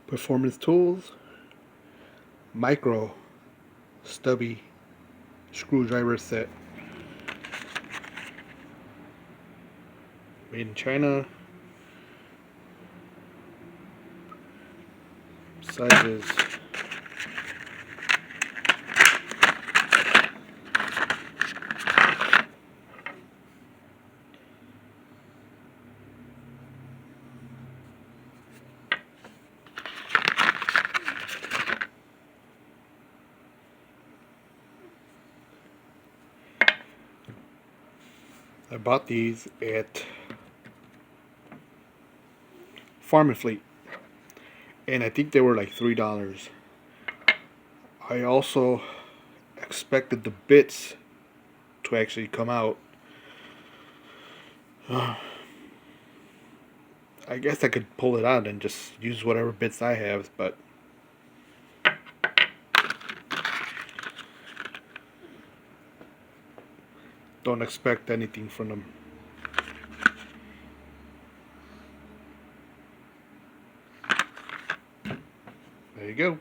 Performance Tools micro stubby screwdriver set, made in China. Sizes I bought these at Farm and Fleet, and I think they were like $3. I also expected the bits to actually come out. I guess I could pull it out and just use whatever bits I have, but don't expect anything from them. There you go.